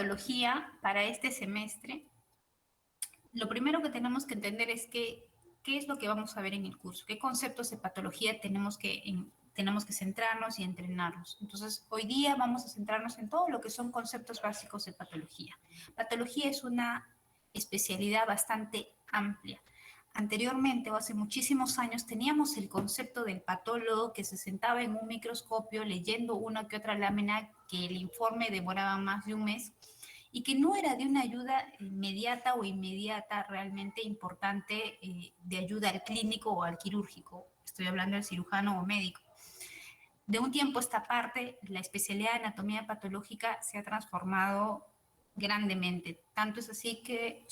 patología para este semestre, lo primero que tenemos que entender es qué es lo que vamos a ver en el curso, qué conceptos de patología tenemos que centrarnos y entrenarnos. Entonces, hoy día vamos a centrarnos en todo lo que son conceptos básicos de patología. Patología es una especialidad bastante amplia. Anteriormente, o hace muchísimos años, teníamos el concepto del patólogo que se sentaba en un microscopio leyendo una que otra lámina, que el informe demoraba más de un mes y que no era de una ayuda inmediata o inmediata realmente importante de ayuda al clínico o al quirúrgico. Estoy hablando del cirujano o médico. De un tiempo a esta parte, la especialidad de anatomía patológica se ha transformado grandemente. Tanto es así que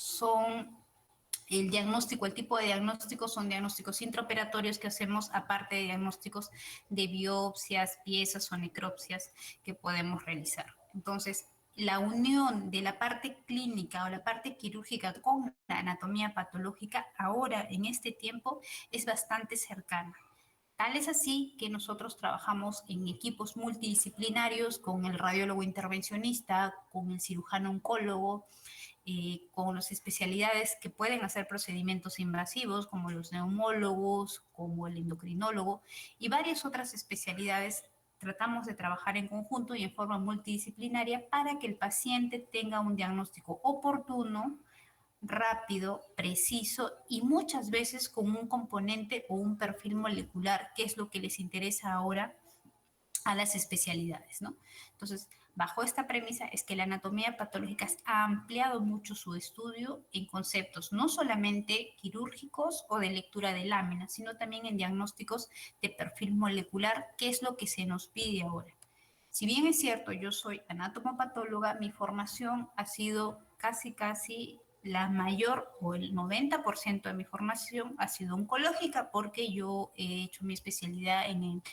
el diagnóstico, el tipo de diagnósticos son diagnósticos intraoperatorios que hacemos, aparte de diagnósticos de biopsias, piezas o necropsias que podemos realizar. Entonces, la unión de la parte clínica o la parte quirúrgica con la anatomía patológica ahora en este tiempo es bastante cercana. Tal es así que nosotros trabajamos en equipos multidisciplinarios con el radiólogo intervencionista, con el cirujano oncólogo, con las especialidades que pueden hacer procedimientos invasivos, como los neumólogos, como el endocrinólogo y varias otras especialidades. Tratamos de trabajar en conjunto y en forma multidisciplinaria para que el paciente tenga un diagnóstico oportuno, rápido, preciso y muchas veces con un componente o un perfil molecular, que es lo que les interesa ahora a las especialidades, ¿no? Entonces, bajo esta premisa es que la anatomía patológica ha ampliado mucho su estudio en conceptos no solamente quirúrgicos o de lectura de láminas, sino también en diagnósticos de perfil molecular, que es lo que se nos pide ahora. Si bien es cierto, yo soy anatomopatóloga, mi formación ha sido casi la mayor o el 90% de mi formación ha sido oncológica porque yo he hecho mi especialidad en el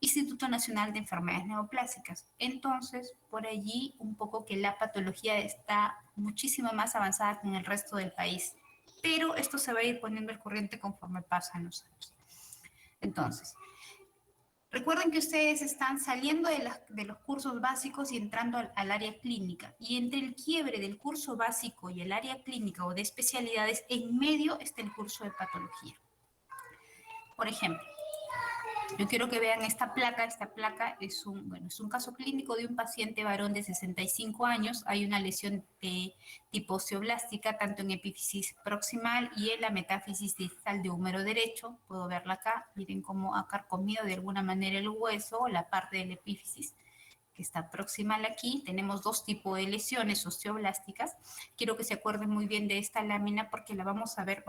Instituto Nacional de Enfermedades Neoplásicas. Entonces, por allí un poco que la patología está muchísimo más avanzada que en el resto del país. Pero esto se va a ir poniendo al corriente conforme pasan los años. Entonces, recuerden que ustedes están saliendo de los cursos básicos y entrando al área clínica. Y entre el quiebre del curso básico y el área clínica o de especialidades, en medio está el curso de patología. Por ejemplo, yo quiero que vean esta placa. Esta placa es un caso clínico de un paciente varón de 65 años. Hay una lesión de tipo osteoblástica, tanto en epífisis proximal y en la metáfisis distal de húmero derecho. Puedo verla acá. Miren cómo ha carcomido de alguna manera el hueso o la parte del epífisis que está proximal aquí. Tenemos dos tipos de lesiones osteoblásticas. Quiero que se acuerden muy bien de esta lámina porque la vamos a ver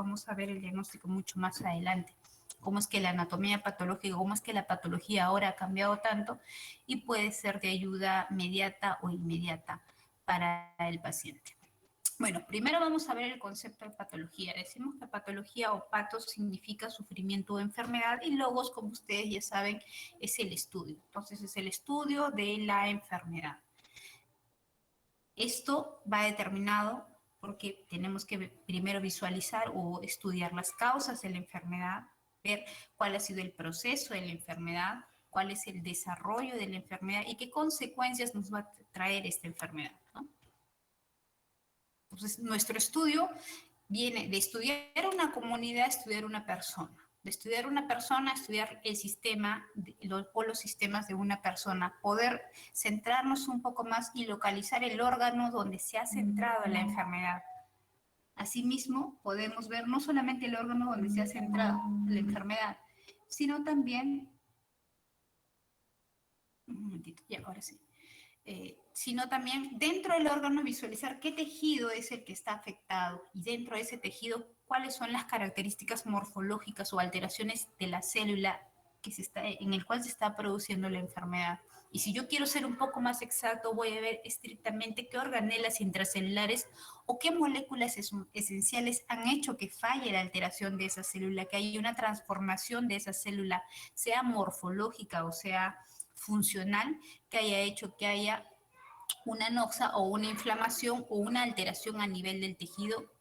el diagnóstico mucho más adelante. Cómo es que la anatomía patológica, cómo es que la patología ahora ha cambiado tanto y puede ser de ayuda mediata o inmediata para el paciente. Bueno, primero vamos a ver el concepto de patología. Decimos que patología o patos significa sufrimiento o enfermedad y logos, como ustedes ya saben, es el estudio. Entonces, es el estudio de la enfermedad. Esto va determinado porque tenemos que primero visualizar o estudiar las causas de la enfermedad, ver cuál ha sido el proceso de la enfermedad, cuál es el desarrollo de la enfermedad y qué consecuencias nos va a traer esta enfermedad, ¿no? Entonces, nuestro estudio viene de estudiar una comunidad a estudiar una persona. De estudiar una persona a estudiar el sistema o los sistemas de una persona. Poder centrarnos un poco más y localizar el órgano donde se ha centrado la enfermedad. Asimismo, podemos ver no solamente el órgano donde se ha centrado la enfermedad, sino también... Un momentito, ya, ahora sí. Sino también dentro del órgano visualizar qué tejido es el que está afectado y dentro de ese tejido cuáles son las características morfológicas o alteraciones de la célula en el cual se está produciendo la enfermedad. Y si yo quiero ser un poco más exacto, voy a ver estrictamente qué organelas intracelulares o qué moléculas esenciales han hecho que falle la alteración de esa célula, que haya una transformación de esa célula, sea morfológica o sea funcional, que haya hecho que haya una noxa o una inflamación o una alteración a nivel del tejido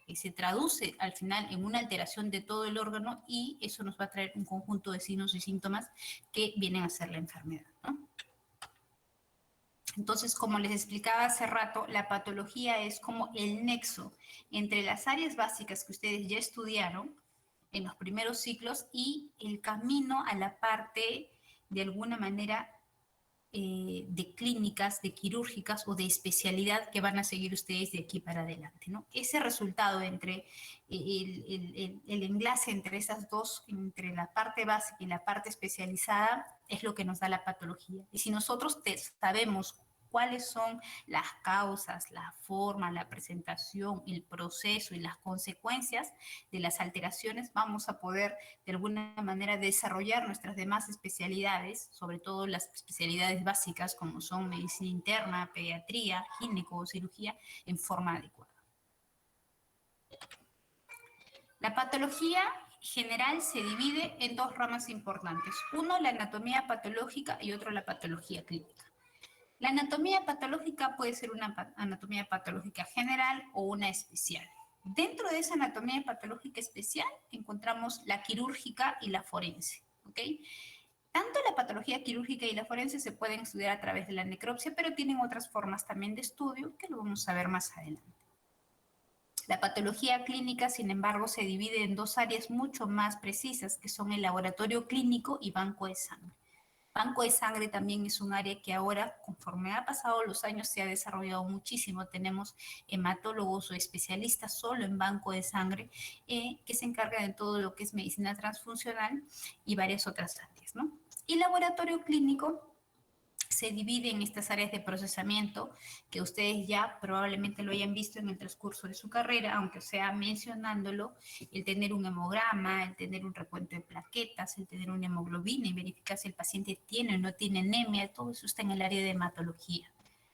que se traduce al final en una alteración de todo el órgano y eso nos va a traer un conjunto de signos y síntomas que vienen a ser la enfermedad, ¿no? Entonces, como les explicaba hace rato, la patología es como el nexo entre las áreas básicas que ustedes ya estudiaron en los primeros ciclos y el camino a la parte, de alguna manera, de clínicas, de quirúrgicas o de especialidad que van a seguir ustedes de aquí para adelante, ¿no? Ese resultado entre el enlace entre esas dos, entre la parte básica y la parte especializada, es lo que nos da la patología. Y si nosotros sabemos cuáles son las causas, la forma, la presentación, el proceso y las consecuencias de las alteraciones, vamos a poder de alguna manera desarrollar nuestras demás especialidades, sobre todo las especialidades básicas como son medicina interna, pediatría, gineco, cirugía, en forma adecuada. La patología general se divide en dos ramas importantes. Uno, la anatomía patológica y otro, la patología clínica. La anatomía patológica puede ser una anatomía patológica general o una especial. Dentro de esa anatomía patológica especial encontramos la quirúrgica y la forense, ¿ok? Tanto la patología quirúrgica y la forense se pueden estudiar a través de la necropsia, pero tienen otras formas también de estudio que lo vamos a ver más adelante. La patología clínica, sin embargo, se divide en dos áreas mucho más precisas, que son el laboratorio clínico y banco de sangre. Banco de sangre también es un área que ahora, conforme ha pasado los años, se ha desarrollado muchísimo. Tenemos hematólogos o especialistas solo en banco de sangre que se encargan de todo lo que es medicina transfuncional y varias otras áreas, ¿no? Y laboratorio clínico se divide en estas áreas de procesamiento que ustedes ya probablemente lo hayan visto en el transcurso de su carrera, aunque sea mencionándolo, el tener un hemograma, el tener un recuento de plaquetas, el tener una hemoglobina y verificar si el paciente tiene o no tiene anemia, todo eso está en el área de hematología.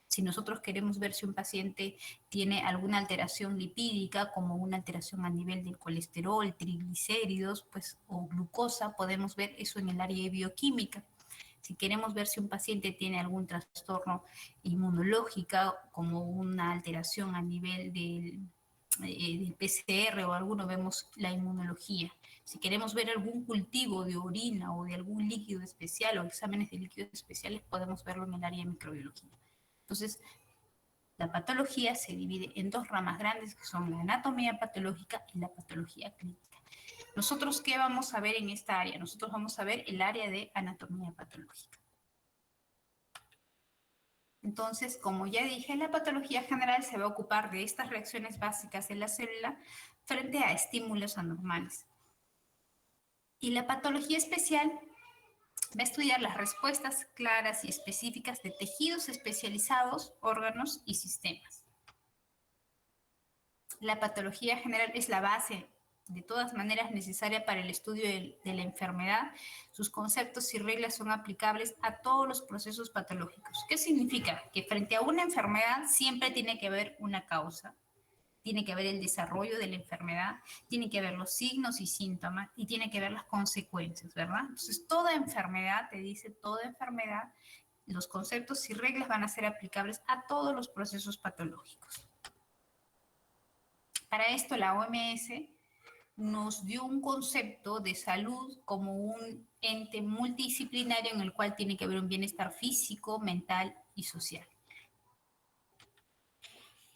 Si nosotros queremos ver si un paciente tiene alguna alteración lipídica, como una alteración a nivel del colesterol, triglicéridos, pues, o glucosa, podemos ver eso en el área de bioquímica. Si queremos ver si un paciente tiene algún trastorno inmunológico, como una alteración a nivel del PCR o alguno, vemos la inmunología. Si queremos ver algún cultivo de orina o de algún líquido especial o exámenes de líquidos especiales, podemos verlo en el área de microbiología. Entonces, la patología se divide en dos ramas grandes que son la anatomía patológica y la patología clínica. ¿Nosotros qué vamos a ver en esta área? Nosotros vamos a ver el área de anatomía patológica. Entonces, como ya dije, la patología general se va a ocupar de estas reacciones básicas de la célula frente a estímulos anormales. Y la patología especial va a estudiar las respuestas claras y específicas de tejidos especializados, órganos y sistemas. La patología general es la base, de todas maneras, necesaria para el estudio de la enfermedad. Sus conceptos y reglas son aplicables a todos los procesos patológicos. ¿Qué significa? Que frente a una enfermedad siempre tiene que haber una causa, tiene que haber el desarrollo de la enfermedad, tiene que haber los signos y síntomas y tiene que haber las consecuencias, ¿verdad? Entonces, toda enfermedad, te dice, toda enfermedad, los conceptos y reglas van a ser aplicables a todos los procesos patológicos. Para esto, la OMS nos dio un concepto de salud como un ente multidisciplinario en el cual tiene que haber un bienestar físico, mental y social.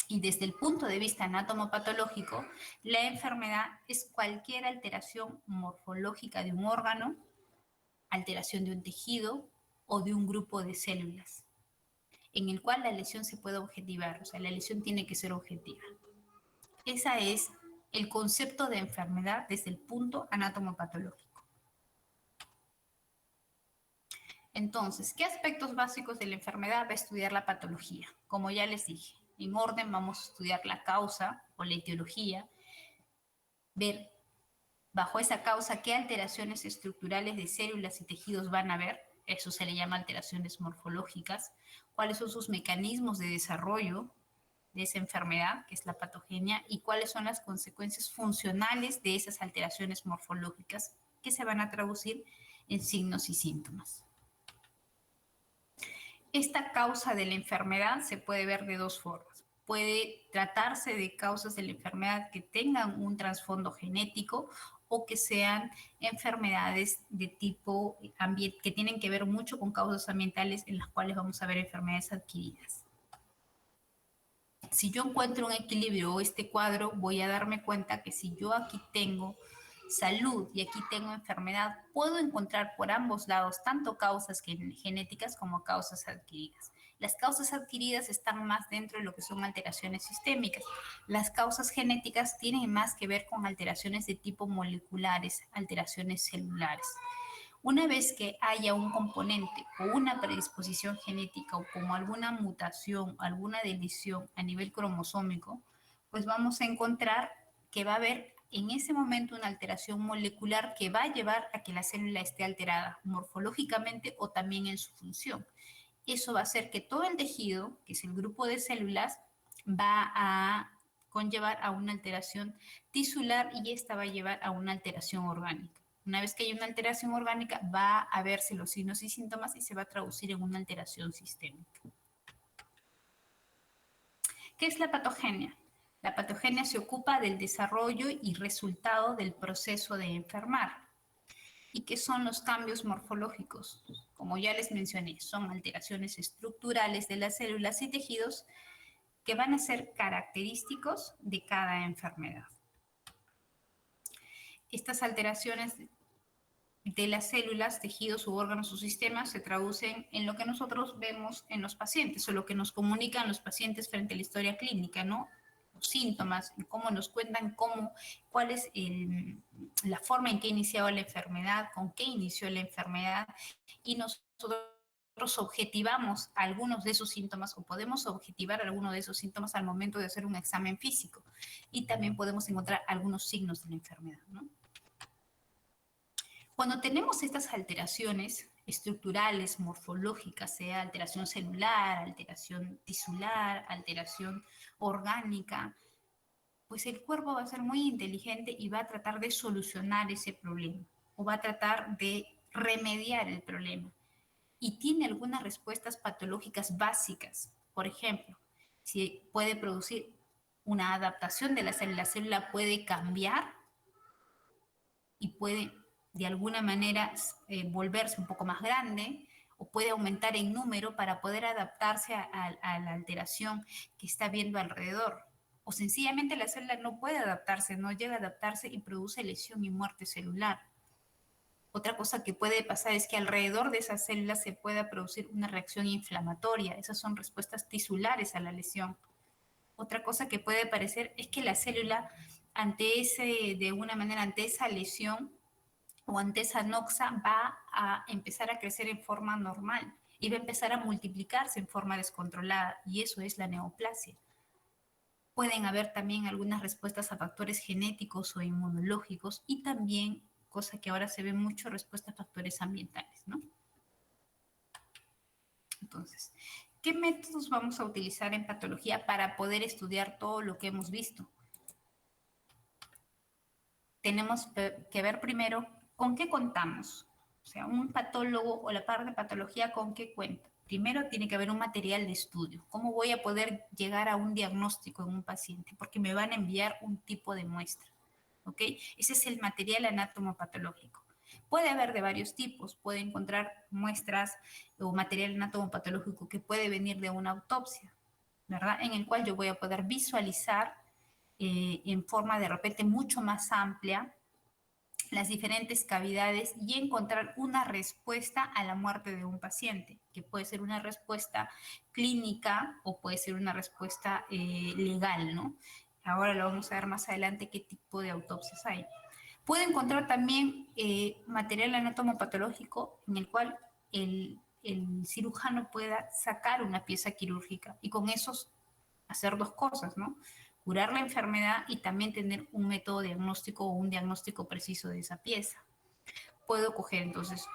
Y desde el punto de vista anatomopatológico, la enfermedad es cualquier alteración morfológica de un órgano, alteración de un tejido o de un grupo de células, en el cual la lesión se puede objetivar, o sea, la lesión tiene que ser objetiva. Ese es el concepto de enfermedad desde el punto anatomopatológico. Entonces, ¿qué aspectos básicos de la enfermedad va a estudiar la patología? Como ya les dije, en orden vamos a estudiar la causa o la etiología, ver bajo esa causa qué alteraciones estructurales de células y tejidos van a haber, eso se le llama alteraciones morfológicas, cuáles son sus mecanismos de desarrollo de esa enfermedad, que es la patogenia, y cuáles son las consecuencias funcionales de esas alteraciones morfológicas que se van a traducir en signos y síntomas. Esta causa de la enfermedad se puede ver de dos formas. Puede tratarse de causas de la enfermedad que tengan un trasfondo genético o que sean enfermedades de tipo ambiente, que tienen que ver mucho con causas ambientales en las cuales vamos a ver enfermedades adquiridas. Si yo encuentro un equilibrio o este cuadro, voy a darme cuenta que si yo aquí tengo salud y aquí tengo enfermedad, puedo encontrar por ambos lados tanto causas genéticas como causas adquiridas. Las causas adquiridas están más dentro de lo que son alteraciones sistémicas. Las causas genéticas tienen más que ver con alteraciones de tipo moleculares, alteraciones celulares. Una vez que haya un componente o una predisposición genética o como alguna mutación, alguna delesión a nivel cromosómico, pues vamos a encontrar que va a haber en ese momento una alteración molecular que va a llevar a que la célula esté alterada morfológicamente o también en su función. Eso va a hacer que todo el tejido, que es el grupo de células, va a conllevar a una alteración tisular y esta va a llevar a una alteración orgánica. Una vez que hay una alteración orgánica, va a verse los signos y síntomas y se va a traducir en una alteración sistémica. ¿Qué es la patogenia? La patogenia se ocupa del desarrollo y resultado del proceso de enfermar. ¿Y qué son los cambios morfológicos? Como ya les mencioné, son alteraciones estructurales de las células y tejidos que van a ser característicos de cada enfermedad. Estas alteraciones de las células, tejidos u órganos o sistemas se traducen en lo que nosotros vemos en los pacientes o lo que nos comunican los pacientes frente a la historia clínica, ¿no? Los síntomas, cómo nos cuentan cuál es la forma en que ha iniciado la enfermedad, con qué inició la enfermedad y nosotros objetivamos algunos de esos síntomas o podemos objetivar algunos de esos síntomas al momento de hacer un examen físico y también podemos encontrar algunos signos de la enfermedad, ¿no? Cuando tenemos estas alteraciones estructurales, morfológicas, sea alteración celular, alteración tisular, alteración orgánica, pues el cuerpo va a ser muy inteligente y va a tratar de solucionar ese problema o va a tratar de remediar el problema. Y tiene algunas respuestas patológicas básicas. Por ejemplo, si puede producir una adaptación de la célula puede cambiar y puede de alguna manera volverse un poco más grande o puede aumentar en número para poder adaptarse a la alteración que está viendo alrededor. O sencillamente la célula no puede adaptarse, no llega a adaptarse y produce lesión y muerte celular. Otra cosa que puede pasar es que alrededor de esas células se pueda producir una reacción inflamatoria. Esas son respuestas tisulares a la lesión. Otra cosa que puede parecer es que la célula de una manera, ante esa lesión o ante esa noxa va a empezar a crecer en forma normal y va a empezar a multiplicarse en forma descontrolada y eso es la neoplasia. Pueden haber también algunas respuestas a factores genéticos o inmunológicos y también, cosa que ahora se ve mucho, respuestas a factores ambientales, ¿no? Entonces, ¿qué métodos vamos a utilizar en patología para poder estudiar todo lo que hemos visto? Tenemos que ver primero con qué contamos. O sea, un patólogo o la parte de patología con qué cuenta. Primero tiene que haber un material de estudio. ¿Cómo voy a poder llegar a un diagnóstico en un paciente? Porque me van a enviar un tipo de muestra. ¿Ok? Ese es el material anatomopatológico. Puede haber de varios tipos. Puede encontrar muestras o material anatomopatológico que puede venir de una autopsia, ¿verdad? En el cual yo voy a poder visualizar en forma de repente mucho más amplia las diferentes cavidades y encontrar una respuesta a la muerte de un paciente, que puede ser una respuesta clínica o puede ser una respuesta legal, ¿no? Ahora lo vamos a ver más adelante qué tipo de autopsias hay. Puede encontrar también material anatomopatológico en el cual el cirujano pueda sacar una pieza quirúrgica y con eso hacer dos cosas, ¿no? Curar la enfermedad y también tener un método diagnóstico o un diagnóstico preciso de esa pieza. Puedo coger entonces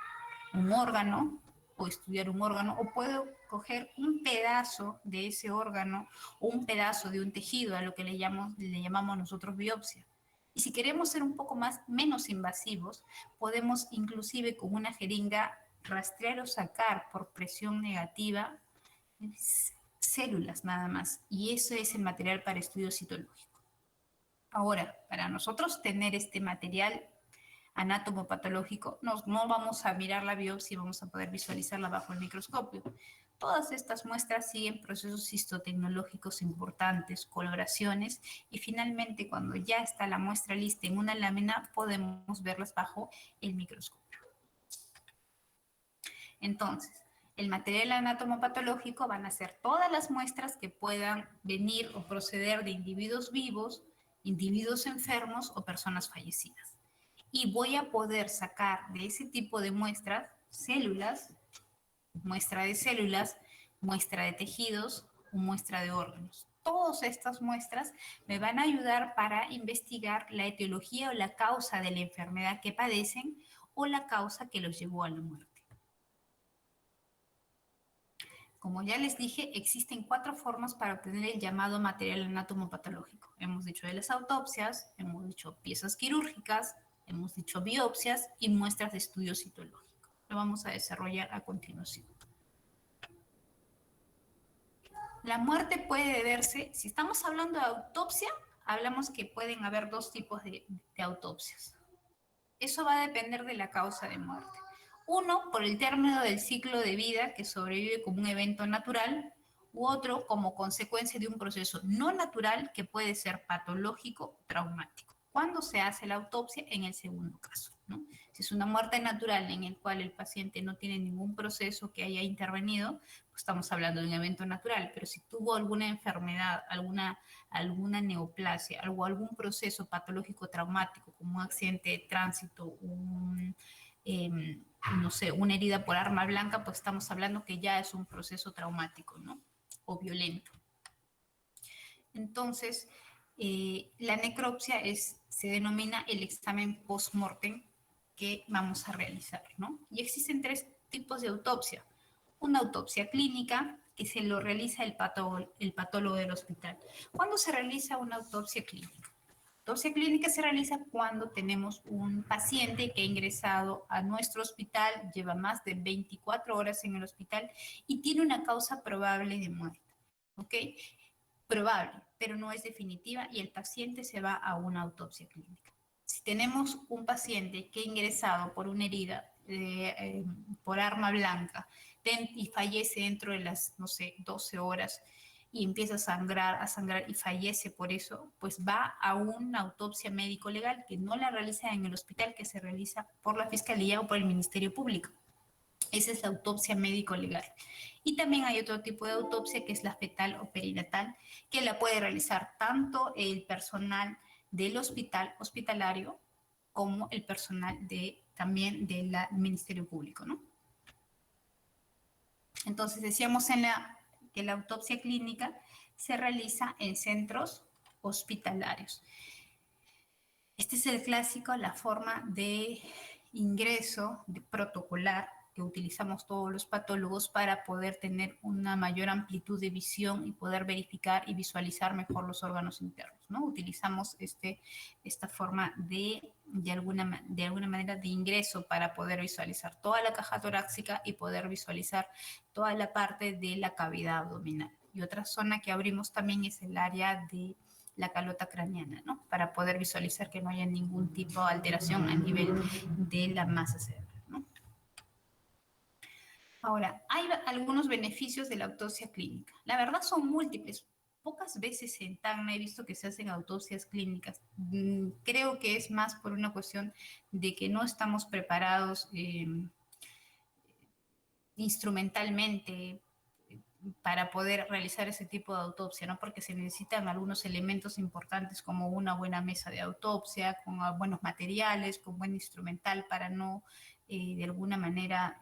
un órgano o estudiar un órgano o puedo coger un pedazo de ese órgano o un pedazo de un tejido a lo que le llamamos nosotros biopsia. Y si queremos ser un poco menos invasivos, podemos inclusive con una jeringa rastrear o sacar por presión negativa células nada más. Y eso es el material para estudio citológico. Ahora, para nosotros tener este material, anatomopatológico, no vamos a mirar la biopsia y vamos a poder visualizarla bajo el microscopio. Todas estas muestras siguen procesos histotecnológicos importantes, coloraciones, y finalmente cuando ya está la muestra lista en una lámina, podemos verlas bajo el microscopio. Entonces, el material anatomopatológico van a ser todas las muestras que puedan venir o proceder de individuos vivos, individuos enfermos o personas fallecidas. Y voy a poder sacar de ese tipo de muestras células, muestra de células, muestra de tejidos o muestra de órganos. Todas estas muestras me van a ayudar para investigar la etiología o la causa de la enfermedad que padecen o la causa que los llevó a la muerte. Como ya les dije, existen 4 formas para obtener el llamado material anatomopatológico. Hemos dicho de las autopsias, hemos dicho piezas quirúrgicas, hemos dicho biopsias y muestras de estudio citológico. Lo vamos a desarrollar a continuación. La muerte puede deberse, si estamos hablando de autopsia, hablamos que pueden haber 2 tipos de autopsias. Eso va a depender de la causa de muerte. Uno, por el término del ciclo de vida que sobrevive como un evento natural, u otro como consecuencia de un proceso no natural que puede ser patológico o traumático. ¿Cuándo se hace la autopsia? En el segundo caso, ¿no? Si es una muerte natural en el cual el paciente no tiene ningún proceso que haya intervenido, pues estamos hablando de un evento natural, pero si tuvo alguna enfermedad, alguna neoplasia, algún proceso patológico traumático, como un accidente de tránsito, no sé, una herida por arma blanca, pues estamos hablando que ya es un proceso traumático, ¿no? O violento. Entonces, la necropsia se denomina el examen post-mortem que vamos a realizar, ¿no? Y existen 3 tipos de autopsia. Una autopsia clínica, que se lo realiza el patólogo del hospital. ¿Cuándo se realiza una autopsia clínica? La autopsia clínica se realiza cuando tenemos un paciente que ha ingresado a nuestro hospital, lleva más de 24 horas en el hospital y tiene una causa probable de muerte, ¿ok? Probable, pero no es definitiva y el paciente se va a una autopsia clínica. Si tenemos un paciente que ha ingresado por una herida por arma blanca y fallece dentro de las, no sé, 12 horas y empieza a sangrar y fallece por eso, pues va a una autopsia médico-legal que no la realiza en el hospital, que se realiza por la Fiscalía o por el Ministerio Público. Esa es la autopsia médico-legal. Y también hay otro tipo de autopsia que es la fetal o perinatal, que la puede realizar tanto el personal del hospital hospitalario como el personal también del Ministerio Público, ¿no? Entonces decíamos que la autopsia clínica se realiza en centros hospitalarios. Este es el clásico, la forma de ingreso de protocolar que utilizamos todos los patólogos para poder tener una mayor amplitud de visión y poder verificar y visualizar mejor los órganos internos, ¿no? Utilizamos esta forma de alguna manera de ingreso para poder visualizar toda la caja torácica y poder visualizar toda la parte de la cavidad abdominal. Y otra zona que abrimos también es el área de la calota craneana, ¿no? Para poder visualizar que no haya ningún tipo de alteración a nivel de la masa cerebral, ¿no? Ahora, hay algunos beneficios de la autopsia clínica. La verdad son múltiples. Pocas veces en Tacna he visto que se hacen autopsias clínicas. Creo que es más por una cuestión de que no estamos preparados instrumentalmente para poder realizar ese tipo de autopsia, ¿no? Porque se necesitan algunos elementos importantes como una buena mesa de autopsia, con buenos materiales, con buen instrumental para no, de alguna manera,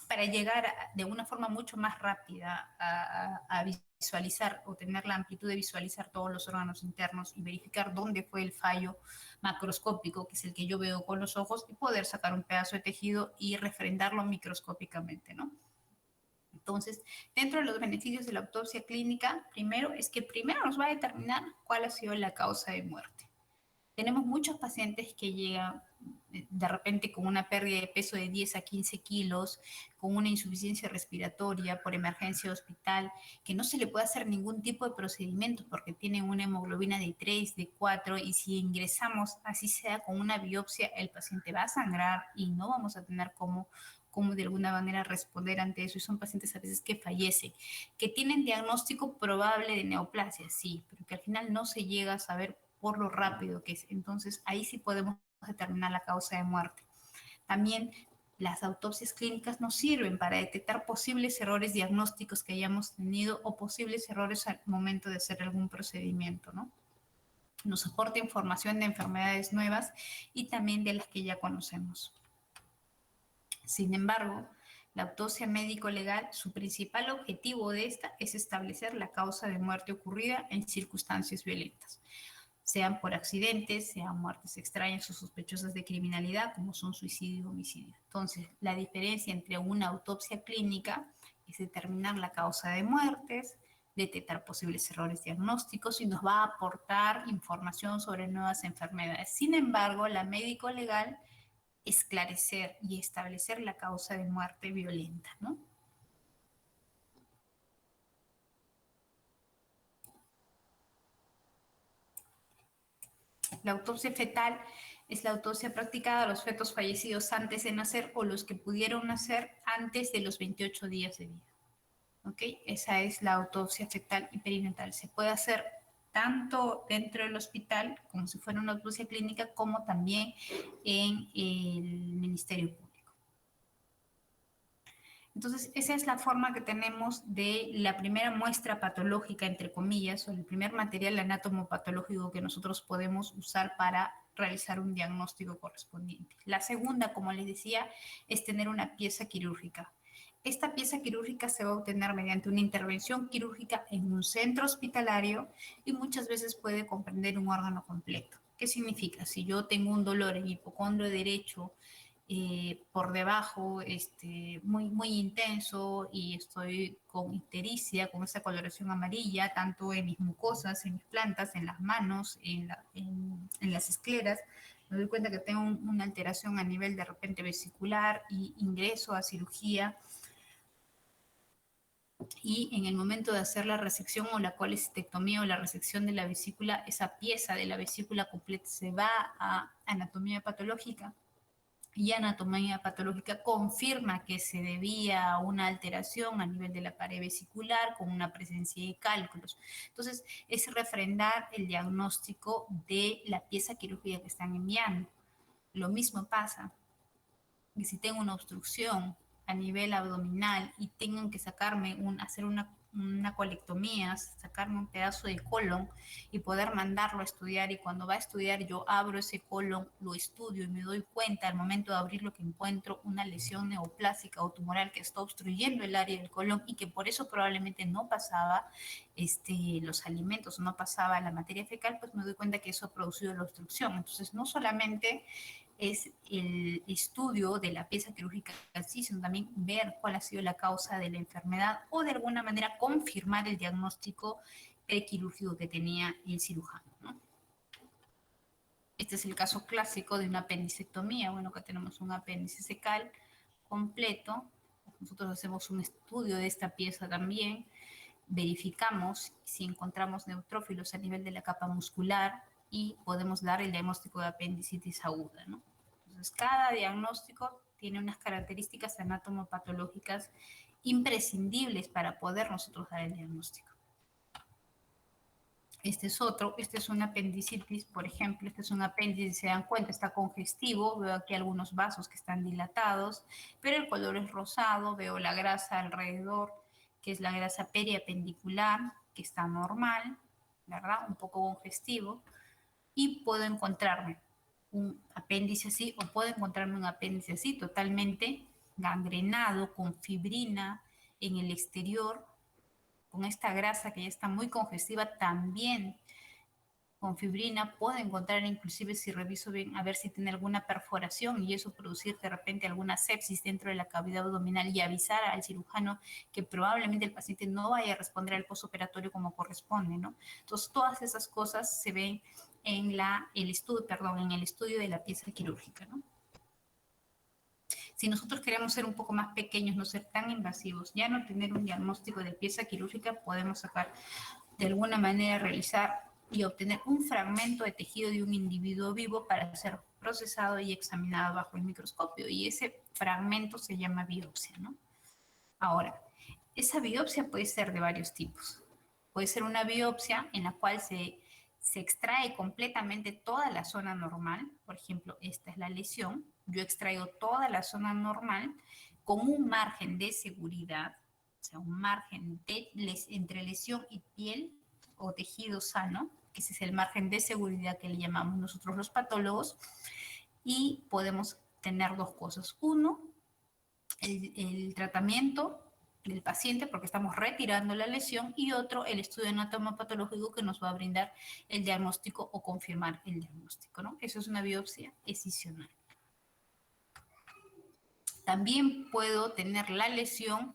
para llegar de una forma mucho más rápida a visualizar o tener la amplitud de visualizar todos los órganos internos y verificar dónde fue el fallo macroscópico, que es el que yo veo con los ojos, y poder sacar un pedazo de tejido y refrendarlo microscópicamente, ¿no? Entonces, dentro de los beneficios de la autopsia clínica, primero es que primero nos va a determinar cuál ha sido la causa de muerte. Tenemos muchos pacientes que llegan de repente con una pérdida de peso de 10 a 15 kilos, con una insuficiencia respiratoria por emergencia de hospital, que no se le puede hacer ningún tipo de procedimiento porque tienen una hemoglobina de 3, de 4, y si ingresamos, así sea con una biopsia, el paciente va a sangrar y no vamos a tener cómo de alguna manera responder ante eso. Y son pacientes a veces que fallecen, que tienen diagnóstico probable de neoplasia, sí, pero que al final no se llega a saber por lo rápido que es. Entonces, ahí sí podemos determinar la causa de muerte. También las autopsias clínicas nos sirven para detectar posibles errores diagnósticos que hayamos tenido o posibles errores al momento de hacer algún procedimiento, ¿no? Nos aporta información de enfermedades nuevas y también de las que ya conocemos. Sin embargo, la autopsia médico-legal, su principal objetivo de esta es establecer la causa de muerte ocurrida en circunstancias violentas, sean por accidentes, sean muertes extrañas o sospechosas de criminalidad, como son suicidio y homicidio. Entonces, la diferencia entre una autopsia clínica es determinar la causa de muertes, detectar posibles errores diagnósticos y nos va a aportar información sobre nuevas enfermedades. Sin embargo, la médico-legal, esclarecer y establecer la causa de muerte violenta, ¿no? La autopsia fetal es la autopsia practicada a los fetos fallecidos antes de nacer o los que pudieron nacer antes de los 28 días de vida. ¿Ok? Esa es la autopsia fetal y perinatal. Se puede hacer tanto dentro del hospital, como si fuera una autopsia clínica, como también en el Ministerio Público. Entonces, esa es la forma que tenemos de la primera muestra patológica, entre comillas, o el primer material anatomopatológico que nosotros podemos usar para realizar un diagnóstico correspondiente. La segunda, como les decía, es tener una pieza quirúrgica. Esta pieza quirúrgica se va a obtener mediante una intervención quirúrgica en un centro hospitalario y muchas veces puede comprender un órgano completo. ¿Qué significa? Si yo tengo un dolor en hipocondrio derecho, por debajo, muy intenso, y estoy con ictericia, con esa coloración amarilla, tanto en mis mucosas, en mis plantas, en las manos, en las escleras, me doy cuenta que tengo una alteración a nivel de repente vesicular y ingreso a cirugía. Y en el momento de hacer la resección o la colecistectomía o la resección de la vesícula, esa pieza de la vesícula completa se va a anatomía patológica, y anatomía patológica confirma que se debía a una alteración a nivel de la pared vesicular con una presencia de cálculos. Entonces, es refrendar el diagnóstico de la pieza quirúrgica que están enviando. Lo mismo pasa que si tengo una obstrucción a nivel abdominal y tengan que hacer una colectomía, sacarme un pedazo de colon y poder mandarlo a estudiar, y cuando va a estudiar yo abro ese colon, lo estudio y me doy cuenta al momento de abrirlo que encuentro una lesión neoplásica o tumoral que está obstruyendo el área del colon y que por eso probablemente no pasaba los alimentos, no pasaba la materia fecal, pues me doy cuenta que eso ha producido la obstrucción. Entonces, no solamente es el estudio de la pieza quirúrgica en sí, sino también ver cuál ha sido la causa de la enfermedad o de alguna manera confirmar el diagnóstico prequirúrgico que tenía el cirujano, ¿no? Este es el caso clásico de una apendicectomía. Bueno, que tenemos un apéndice secal completo. Nosotros hacemos un estudio de esta pieza también, verificamos si encontramos neutrófilos a nivel de la capa muscular y podemos dar el diagnóstico de apendicitis aguda, ¿no? Entonces, cada diagnóstico tiene unas características anatomopatológicas imprescindibles para poder nosotros dar el diagnóstico. Este es otro, este es una apendicitis, por ejemplo, este es un apéndice, se dan cuenta, está congestivo, veo aquí algunos vasos que están dilatados, pero el color es rosado, veo la grasa alrededor, que es la grasa periapendicular, que está normal, ¿verdad? Un poco congestivo, y puedo encontrarme un apéndice así, o puedo encontrarme un apéndice así, totalmente gangrenado, con fibrina en el exterior, con esta grasa que ya está muy congestiva, también con fibrina. Puedo encontrar inclusive, si reviso bien, a ver si tiene alguna perforación y eso producir de repente alguna sepsis dentro de la cavidad abdominal, y avisar al cirujano que probablemente el paciente no vaya a responder al postoperatorio como corresponde, ¿no? Entonces, todas esas cosas se ven en el estudio de la pieza quirúrgica, ¿no? Si nosotros queremos ser un poco más pequeños, no ser tan invasivos, ya no tener un diagnóstico de pieza quirúrgica, podemos sacar de alguna manera, realizar y obtener un fragmento de tejido de un individuo vivo para ser procesado y examinado bajo el microscopio. Y ese fragmento se llama biopsia, ¿no? Ahora, esa biopsia puede ser de varios tipos. Puede ser una biopsia en la cual se extrae completamente toda la zona normal. Por ejemplo, esta es la lesión. Yo extraigo toda la zona normal con un margen de seguridad, o sea, un margen entre lesión y piel o tejido sano, que ese es el margen de seguridad que le llamamos nosotros los patólogos, y podemos tener dos cosas. Uno, el tratamiento del paciente porque estamos retirando la lesión, y otro, el estudio anatomopatológico que nos va a brindar el diagnóstico o confirmar el diagnóstico, ¿no? Eso es una biopsia escisional. También puedo tener la lesión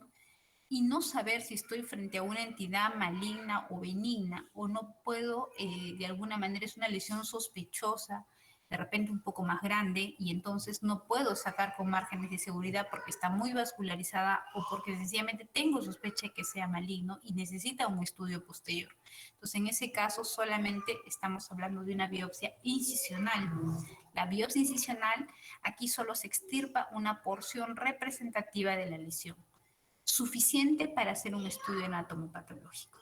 y no saber si estoy frente a una entidad maligna o benigna, o no puedo, de alguna manera es una lesión sospechosa, de repente un poco más grande, y entonces no puedo sacar con márgenes de seguridad porque está muy vascularizada o porque sencillamente tengo sospecha de que sea maligno y necesita un estudio posterior. Entonces, en ese caso solamente estamos hablando de una biopsia incisional. La biopsia incisional, aquí solo se extirpa una porción representativa de la lesión, suficiente para hacer un estudio anatomopatológico.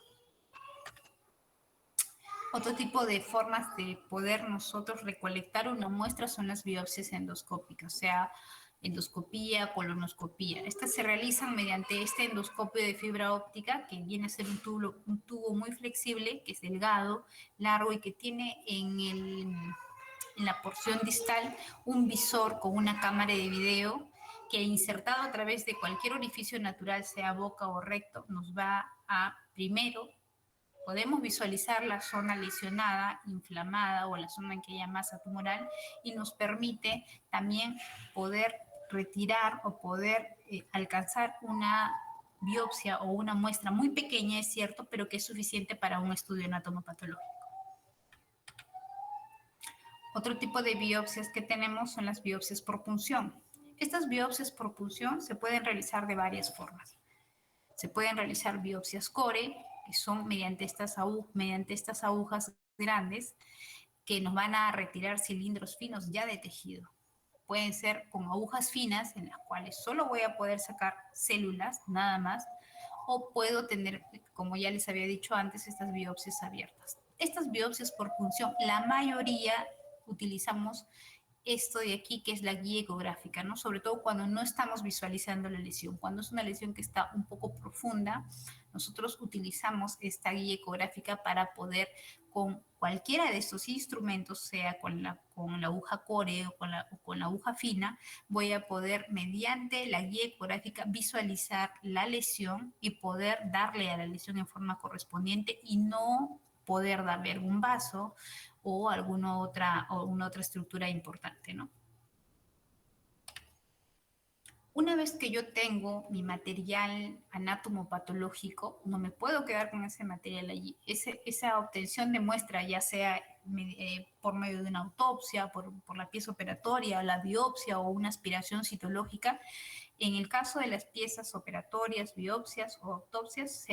Otro tipo de formas de poder nosotros recolectar una muestra son las biopsias endoscópicas, o sea, endoscopía, colonoscopía. Estas se realizan mediante este endoscopio de fibra óptica, que viene a ser un tubo muy flexible, que es delgado, largo y que tiene en la porción distal un visor con una cámara de video que, insertado a través de cualquier orificio natural, sea boca o recto, nos va a, primero, podemos visualizar la zona lesionada, inflamada, o la zona en que haya masa tumoral, y nos permite también poder retirar o poder alcanzar una biopsia o una muestra muy pequeña, es cierto, pero que es suficiente para un estudio anatomopatológico. Otro tipo de biopsias que tenemos son las biopsias por punción. Estas biopsias por punción se pueden realizar de varias formas. Se pueden realizar biopsias core, que son mediante estas agujas grandes que nos van a retirar cilindros finos ya de tejido. Pueden ser con agujas finas en las cuales solo voy a poder sacar células, nada más, o puedo tener, como ya les había dicho antes, estas biopsias abiertas. Estas biopsias por punción, la mayoría utilizamos esto de aquí, que es la guía ecográfica, ¿no? Sobre todo cuando no estamos visualizando la lesión. Cuando es una lesión que está un poco profunda, nosotros utilizamos esta guía ecográfica para poder, con cualquiera de estos instrumentos, sea con la aguja core o con la aguja fina, voy a poder, mediante la guía ecográfica, visualizar la lesión y poder darle a la lesión en forma correspondiente, y no poder darle algún vaso o alguna otra estructura importante, ¿no? Una vez que yo tengo mi material anatomopatológico, no me puedo quedar con ese material allí. Esa obtención de muestra, ya sea por medio de una autopsia, por la pieza operatoria, la biopsia o una aspiración citológica, en el caso de las piezas operatorias, biopsias o autopsias,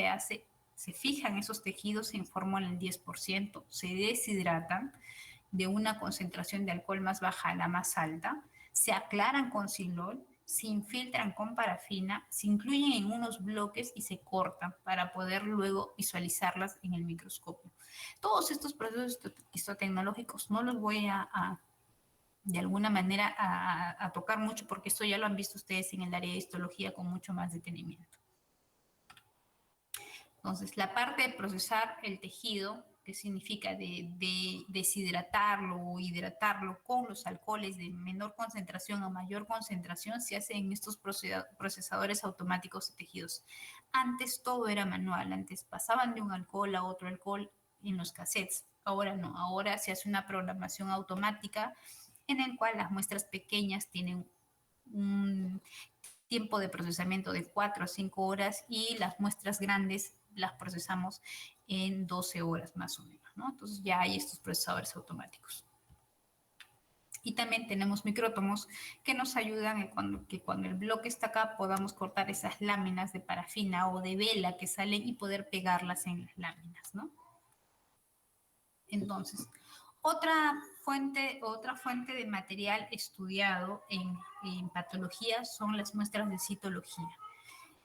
se fijan esos tejidos en fórmula del 10%, se deshidratan de una concentración de alcohol más baja a la más alta, se aclaran con silol, se infiltran con parafina, se incluyen en unos bloques y se cortan para poder luego visualizarlas en el microscopio. Todos estos procesos histotecnológicos no los voy de alguna manera a tocar mucho, porque esto ya lo han visto ustedes en el área de histología con mucho más detenimiento. Entonces, la parte de procesar el tejido, que significa de deshidratarlo o hidratarlo con los alcoholes de menor concentración a mayor concentración, se hace en estos procesadores automáticos de tejidos. Antes todo era manual, antes pasaban de un alcohol a otro alcohol en los cassettes. Ahora no, ahora se hace una programación automática en el cual las muestras pequeñas tienen un tiempo de procesamiento de 4 a 5 horas, y las muestras grandes las procesamos en 12 horas más o menos. ¿no? Entonces ya hay estos procesadores automáticos. Y también tenemos micrótomos que nos ayudan que cuando el bloque está acá podamos cortar esas láminas de parafina o de vela que salen y poder pegarlas en las láminas, ¿no? Entonces, otra fuente de material estudiado en patología son las muestras de citología.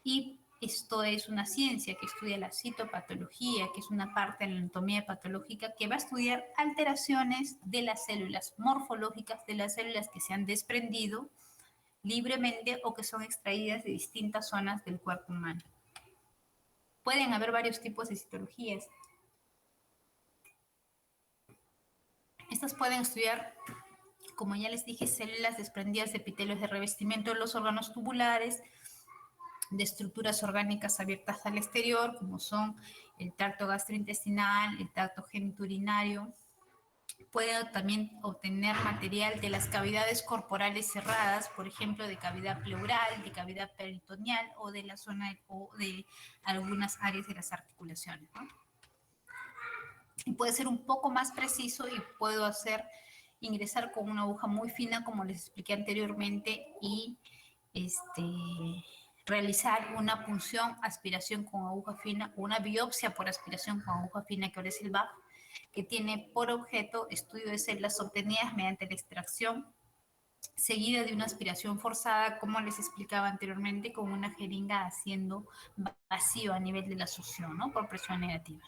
Y esto es una ciencia que estudia la citopatología, que es una parte de la anatomía patológica que va a estudiar alteraciones de las células morfológicas, de las células que se han desprendido libremente o que son extraídas de distintas zonas del cuerpo humano. Pueden haber varios tipos de citologías. Estas pueden estudiar, como ya les dije, células desprendidas de epitelios de revestimiento de los órganos tubulares, de estructuras orgánicas abiertas al exterior, como son el tracto gastrointestinal, el tracto genitourinario. Puede también obtener material de las cavidades corporales cerradas, por ejemplo, de cavidad pleural, de cavidad peritoneal o de la zona o de algunas áreas de las articulaciones, ¿no? Y puede ser un poco más preciso y puedo ingresar con una aguja muy fina, como les expliqué anteriormente, y realizar una punción, aspiración con aguja fina, o una biopsia por aspiración con aguja fina, que ahora es el BAF, que tiene por objeto estudio de células obtenidas mediante la extracción, seguida de una aspiración forzada, como les explicaba anteriormente, con una jeringa haciendo vacío a nivel de la succión, ¿no? Por presión negativa.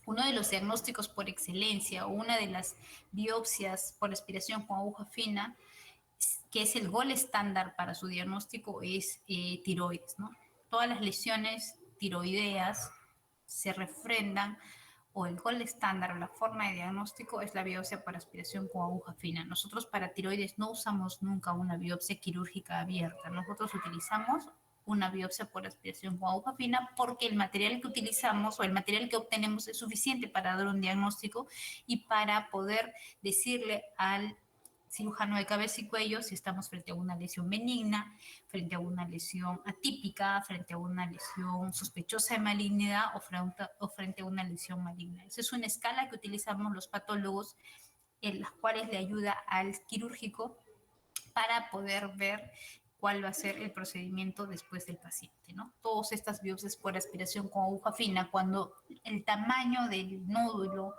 Uno de los diagnósticos por excelencia o una de las biopsias por aspiración con aguja fina, que es el gol estándar para su diagnóstico, es tiroides, ¿no? Todas las lesiones tiroideas se refrendan, o el gol estándar o la forma de diagnóstico es la biopsia por aspiración con aguja fina. Nosotros para tiroides no usamos nunca una biopsia quirúrgica abierta. Nosotros utilizamos una biopsia por aspiración con aguja fina porque el material que utilizamos o el material que obtenemos es suficiente para dar un diagnóstico y para poder decirle al cirujano de cabeza y cuello si estamos frente a una lesión benigna, frente a una lesión atípica, frente a una lesión sospechosa de malignidad o frente a una lesión maligna. Esa es una escala que utilizamos los patólogos, en las cuales le ayuda al quirúrgico para poder ver cuál va a ser el procedimiento después del paciente, ¿no? Todas estas biopsias por aspiración con aguja fina, cuando el tamaño del nódulo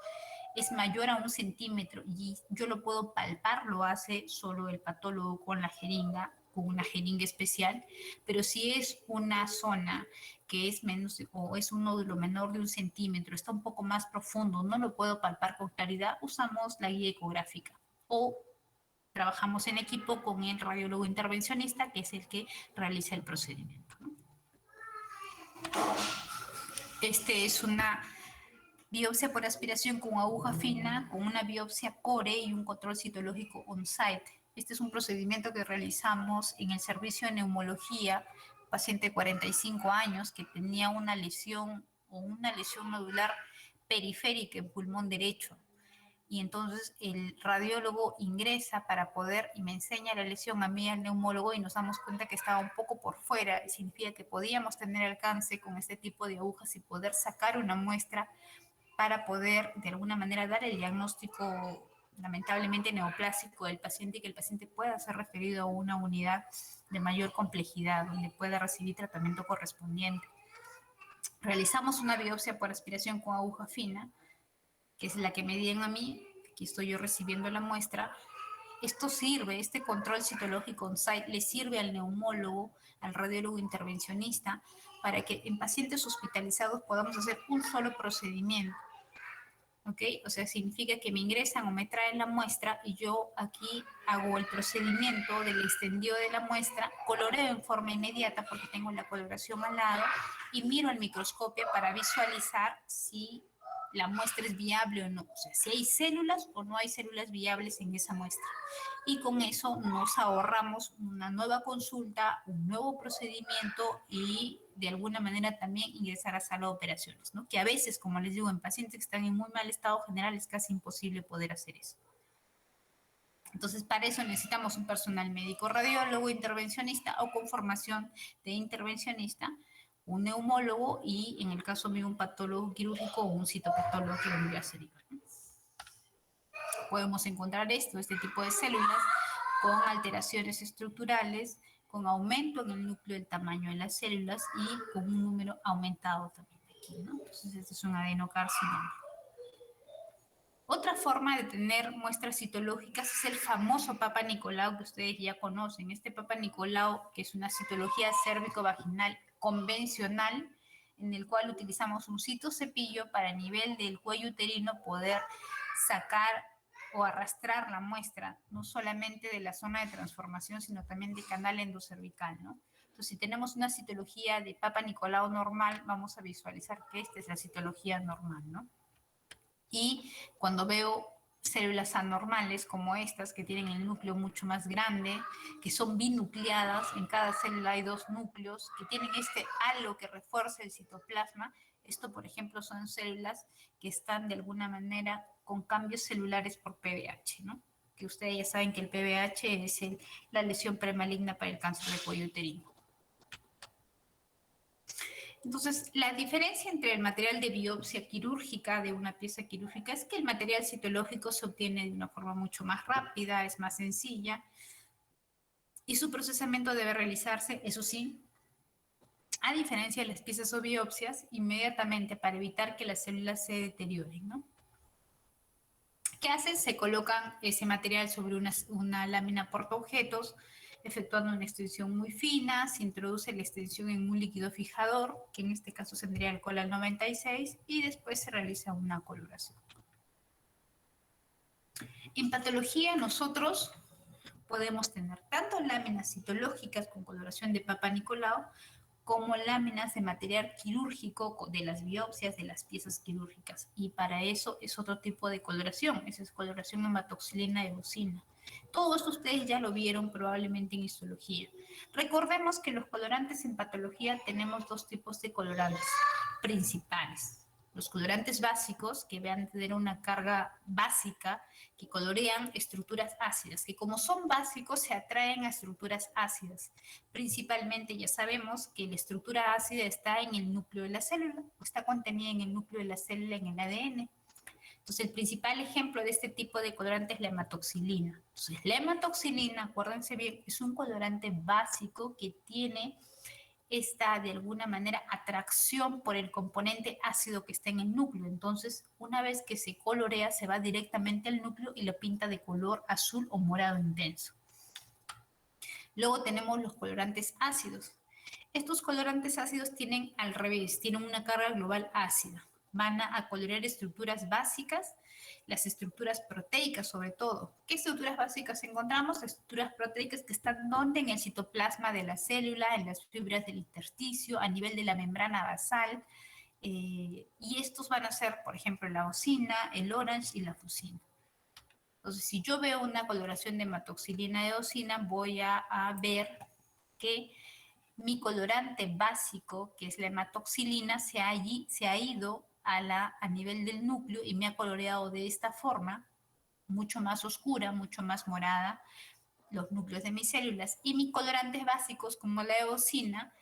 es mayor a 1 centímetro y yo lo puedo palpar, lo hace solo el patólogo con la jeringa, con una jeringa especial, pero si es una zona que es menos o es un nódulo menor de 1 centímetro, está un poco más profundo, no lo puedo palpar con claridad, usamos la guía ecográfica o trabajamos en equipo con el radiólogo intervencionista, que es el que realiza el procedimiento, ¿no? Este es una biopsia por aspiración con aguja fina, con una biopsia core y un control citológico on-site. Este es un procedimiento que realizamos en el servicio de neumología, paciente de 45 años que tenía una lesión nodular periférica en pulmón derecho. Y entonces el radiólogo ingresa para poder, y me enseña la lesión a mí, al neumólogo, y nos damos cuenta que estaba un poco por fuera, y significa que podíamos tener alcance con este tipo de agujas y poder sacar una muestra para poder de alguna manera dar el diagnóstico lamentablemente neoplásico del paciente y que el paciente pueda ser referido a una unidad de mayor complejidad donde pueda recibir tratamiento correspondiente. Realizamos una biopsia por aspiración con aguja fina, que es la que me dieron a mí. Aquí estoy yo recibiendo la muestra. Esto sirve, este control citológico on-site le sirve al neumólogo, al radiólogo intervencionista, para que en pacientes hospitalizados podamos hacer un solo procedimiento. ¿Ok? O sea, significa que me ingresan o me traen la muestra y yo aquí hago el procedimiento del extendido de la muestra, coloreo en forma inmediata porque tengo la coloración al lado y miro al microscopio para visualizar si la muestra es viable o no, o sea, si hay células o no hay células viables en esa muestra. Y con eso nos ahorramos una nueva consulta, un nuevo procedimiento y de alguna manera también ingresar a sala de operaciones, ¿no? Que a veces, como les digo, en pacientes que están en muy mal estado general es casi imposible poder hacer eso. Entonces, para eso necesitamos un personal médico radiólogo, intervencionista o con formación de intervencionista, un neumólogo y en el caso mío un patólogo quirúrgico o un citopatólogo que vendría a ser yo, ¿no? Podemos encontrar este tipo de células con alteraciones estructurales, con aumento en el núcleo del tamaño de las células y con un número aumentado también de aquí, ¿no? Entonces, este es un adenocarcinoma. Otra forma de tener muestras citológicas es el famoso Papa Nicolau que ustedes ya conocen. Este Papa Nicolau, que es una citología cérvico-vaginal convencional, en el cual utilizamos un citocepillo para a nivel del cuello uterino poder sacar o arrastrar la muestra, no solamente de la zona de transformación, sino también del canal endocervical, ¿no? Entonces, si tenemos una citología de Papa Nicolau normal, vamos a visualizar que esta es la citología normal, ¿no? Y cuando veo células anormales como estas, que tienen el núcleo mucho más grande, que son binucleadas, en cada célula hay 2 núcleos, que tienen este halo que refuerza el citoplasma. Esto, por ejemplo, son células que están de alguna manera con cambios celulares por PBH, ¿no? Que ustedes ya saben que el PBH es la lesión premaligna para el cáncer de cuello uterino. Entonces, la diferencia entre el material de biopsia quirúrgica de una pieza quirúrgica es que el material citológico se obtiene de una forma mucho más rápida, es más sencilla y su procesamiento debe realizarse, eso sí, a diferencia de las piezas o biopsias, inmediatamente para evitar que las células se deterioren, ¿no? ¿Qué hacen? Se colocan ese material sobre una lámina portaobjetos, efectuando una extensión muy fina, se introduce la extensión en un líquido fijador, que en este caso tendría alcohol al 96, y después se realiza una coloración. En patología nosotros podemos tener tanto láminas citológicas con coloración de Papa Nicolau, como láminas de material quirúrgico de las biopsias de las piezas quirúrgicas. Y para eso es otro tipo de coloración, esa es coloración hematoxilina eosina. Todo esto ustedes ya lo vieron probablemente en histología. Recordemos que los colorantes en patología tenemos 2 tipos de colorantes principales. Los colorantes básicos, que van a tener una carga básica, que colorean estructuras ácidas, que como son básicos se atraen a estructuras ácidas. Principalmente ya sabemos que la estructura ácida está en el núcleo de la célula, o está contenida en el núcleo de la célula, en el ADN. Entonces, el principal ejemplo de este tipo de colorante es la hematoxilina. Entonces, la hematoxilina, acuérdense bien, es un colorante básico que tiene esta, de alguna manera, atracción por el componente ácido que está en el núcleo. Entonces, una vez que se colorea, se va directamente al núcleo y lo pinta de color azul o morado intenso. Luego tenemos los colorantes ácidos. Estos colorantes ácidos tienen al revés, tienen una carga global ácida. Van a colorear estructuras básicas, las estructuras proteicas sobre todo. ¿Qué estructuras básicas encontramos? Estructuras proteicas que están donde en el citoplasma de la célula, en las fibras del intersticio, a nivel de la membrana basal. Y estos van a ser, por ejemplo, la eosina, el orange y la fucina. Entonces, si yo veo una coloración de hematoxilina eosina, voy a ver que mi colorante básico, que es la hematoxilina, se ha ido a nivel del núcleo y me ha coloreado de esta forma, mucho más oscura, mucho más morada, los núcleos de mis células. Y mis colorantes básicos, como la eosina,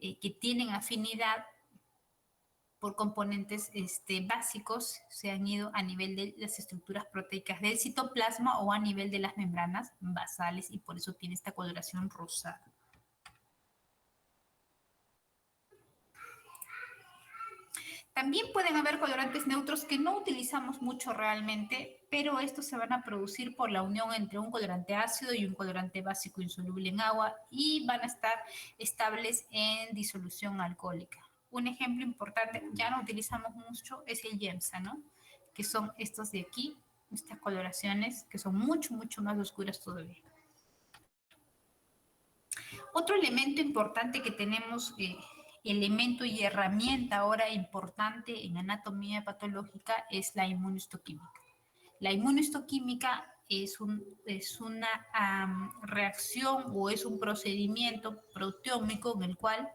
que tienen afinidad por componentes básicos, se han ido a nivel de las estructuras proteicas del citoplasma o a nivel de las membranas basales y por eso tiene esta coloración rosada. También pueden haber colorantes neutros que no utilizamos mucho realmente, pero estos se van a producir por la unión entre un colorante ácido y un colorante básico insoluble en agua y van a estar estables en disolución alcohólica. Un ejemplo importante, ya no utilizamos mucho, es el Yemsa, ¿no? Que son estos de aquí, estas coloraciones que son mucho, mucho más oscuras todavía. Otro elemento importante que tenemos, elemento y herramienta ahora importante en anatomía patológica es la inmunohistoquímica. La inmunohistoquímica es una reacción o es un procedimiento proteómico en el cual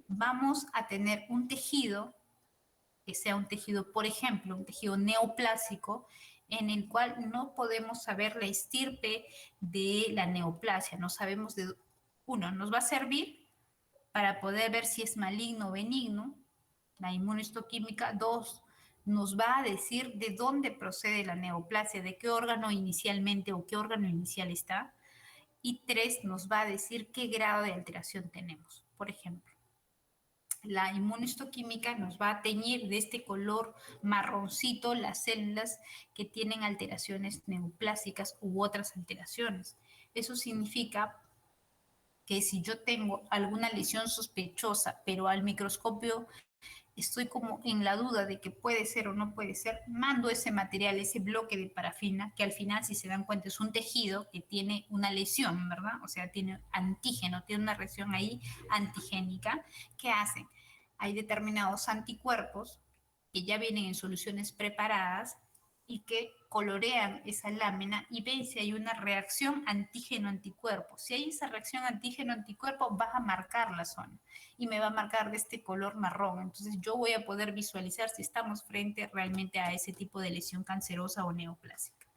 vamos a tener un tejido, que sea un tejido, por ejemplo, un tejido neoplásico, en el cual no podemos saber la estirpe de la neoplasia, no sabemos de uno, nos va a servir para poder ver si es maligno o benigno. La inmunohistoquímica. 2, nos va a decir de dónde procede la neoplasia, de qué órgano inicialmente o qué órgano inicial está. Y 3, nos va a decir qué grado de alteración tenemos. Por ejemplo, la inmunohistoquímica nos va a teñir de este color marroncito las células que tienen alteraciones neoplásicas u otras alteraciones. Eso significa que si yo tengo alguna lesión sospechosa, pero al microscopio estoy como en la duda de que puede ser o no puede ser, mando ese material, ese bloque de parafina, que al final, si se dan cuenta, es un tejido que tiene una lesión, ¿verdad? O sea, tiene antígeno, tiene una reacción ahí antigénica. ¿Qué hacen? Hay determinados anticuerpos que ya vienen en soluciones preparadas y que colorean esa lámina y ven si hay una reacción antígeno-anticuerpo. Si hay esa reacción antígeno-anticuerpo, va a marcar la zona y me va a marcar de este color marrón. Entonces yo voy a poder visualizar si estamos frente realmente a ese tipo de lesión cancerosa o neoplásica.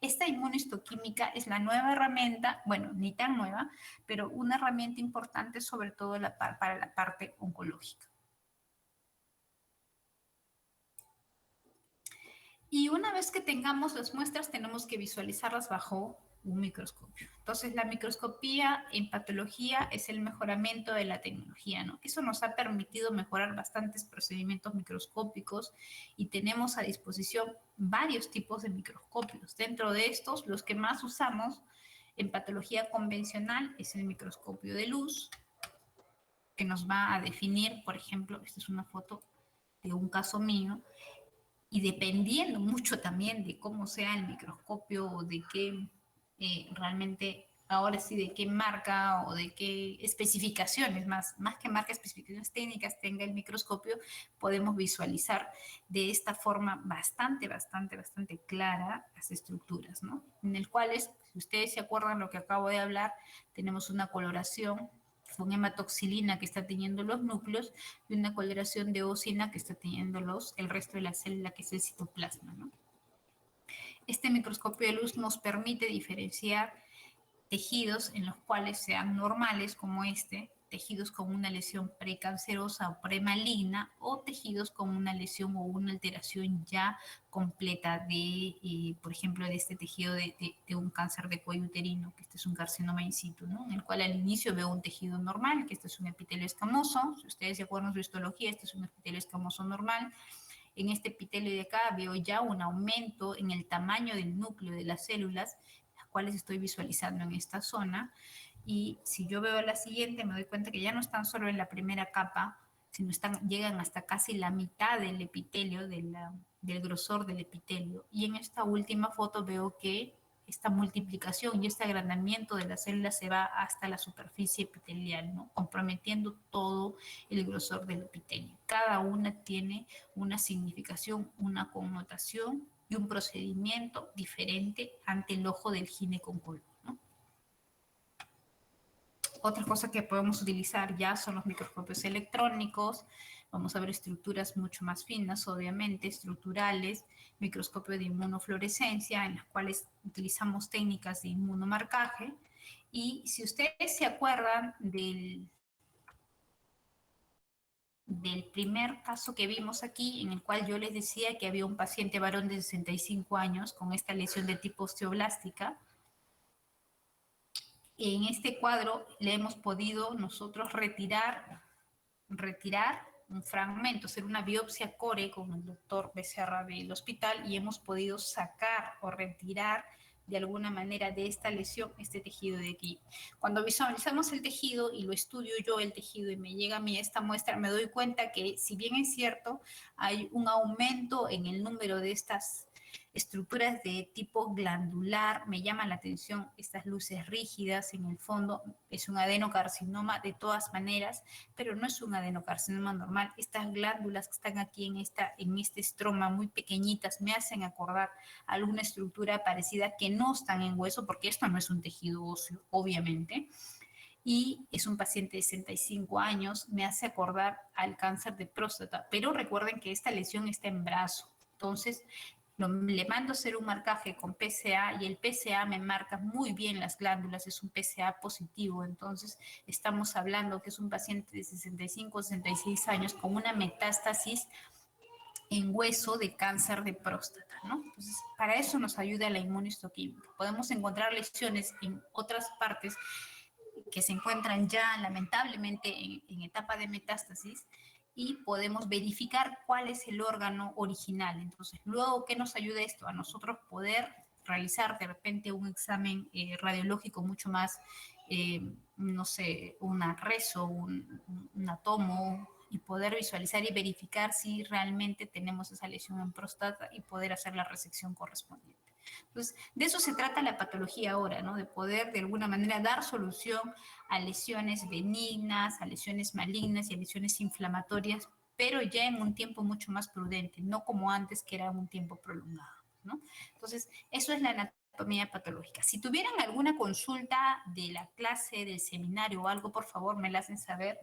Esta inmunohistoquímica es la nueva herramienta, bueno, ni tan nueva, pero una herramienta importante sobre todo para la parte oncológica. Y una vez que tengamos las muestras, tenemos que visualizarlas bajo un microscopio. Entonces, la microscopía en patología es el mejoramiento de la tecnología, ¿no? Eso nos ha permitido mejorar bastantes procedimientos microscópicos y tenemos a disposición varios tipos de microscopios. Dentro de estos, los que más usamos en patología convencional es el microscopio de luz, que nos va a definir, por ejemplo, esta es una foto de un caso mío, y dependiendo mucho también de cómo sea el microscopio o de qué realmente, ahora sí, de qué marca o de qué especificaciones, más que marca, especificaciones técnicas tenga el microscopio, podemos visualizar de esta forma bastante clara las estructuras, ¿no? En el cual, si ustedes se acuerdan lo que acabo de hablar, tenemos una coloración con hematoxilina que está teniendo los núcleos y una coloración de eosina que está teniendo el resto de la célula, que es el citoplasma, ¿no? Este microscopio de luz nos permite diferenciar tejidos en los cuales sean normales, como tejidos con una lesión precancerosa o premaligna, o tejidos con una lesión o una alteración ya completa por ejemplo, de este tejido de un cáncer de cuello uterino, que este es un carcinoma in situ, ¿no? En el cual al inicio veo un tejido normal, que este es un epitelio escamoso. Si ustedes se acuerdan de su histología, este es un epitelio escamoso normal. En este epitelio de acá veo ya un aumento en el tamaño del núcleo de las células, las cuales estoy visualizando en esta zona. Y si yo veo la siguiente, me doy cuenta que ya no están solo en la primera capa, sino llegan hasta casi la mitad del epitelio, del grosor del epitelio. Y en esta última foto veo que esta multiplicación y este agrandamiento de las células se va hasta la superficie epitelial, ¿no? Comprometiendo todo el grosor del epitelio. Cada una tiene una significación, una connotación y un procedimiento diferente ante el ojo del ginecólogo, ¿no? Otra cosa que podemos utilizar ya son los microscopios electrónicos. Vamos a ver estructuras mucho más finas, obviamente, estructurales, microscopio de inmunofluorescencia, en las cuales utilizamos técnicas de inmunomarcaje. Y si ustedes se acuerdan del primer caso que vimos aquí, en el cual yo les decía que había un paciente varón de 65 años con esta lesión de tipo osteoblástica, en este cuadro le hemos podido nosotros retirar un fragmento, hacer una biopsia core con el doctor Becerra del hospital, y hemos podido sacar o retirar de alguna manera de esta lesión este tejido de aquí. Cuando visualizamos el tejido y lo estudio yo el tejido y me llega a mí esta muestra, me doy cuenta que, si bien es cierto, hay un aumento en el número de estas estructuras de tipo glandular. Me llaman la atención estas luces rígidas en el fondo. Es un adenocarcinoma de todas maneras, pero no es un adenocarcinoma normal. Estas glándulas que están aquí en este estroma, muy pequeñitas, me hacen acordar a alguna estructura parecida, que no están en hueso, porque esto no es un tejido óseo, obviamente. Y es un paciente de 65 años, me hace acordar al cáncer de próstata, pero recuerden que esta lesión está en brazo. Entonces, le mando a hacer un marcaje con PSA y el PSA me marca muy bien las glándulas, es un PSA positivo, entonces estamos hablando que es un paciente de 65 o 66 años con una metástasis en hueso de cáncer de próstata, ¿no? Entonces, para eso nos ayuda la inmunohistoquímica. Podemos encontrar lesiones en otras partes que se encuentran ya lamentablemente en etapa de metástasis y podemos verificar cuál es el órgano original. Entonces, luego, ¿qué nos ayuda esto? A nosotros poder realizar de repente un examen radiológico mucho más, no sé, una reso, un tomo, y poder visualizar y verificar si realmente tenemos esa lesión en próstata y poder hacer la resección correspondiente. Entonces, de eso se trata la patología ahora, ¿no? De poder de alguna manera dar solución a lesiones benignas, a lesiones malignas y a lesiones inflamatorias, pero ya en un tiempo mucho más prudente, no como antes que era un tiempo prolongado, ¿no? Entonces, eso es la anatomía patológica. Si tuvieran alguna consulta de la clase, del seminario o algo, por favor, me la hacen saber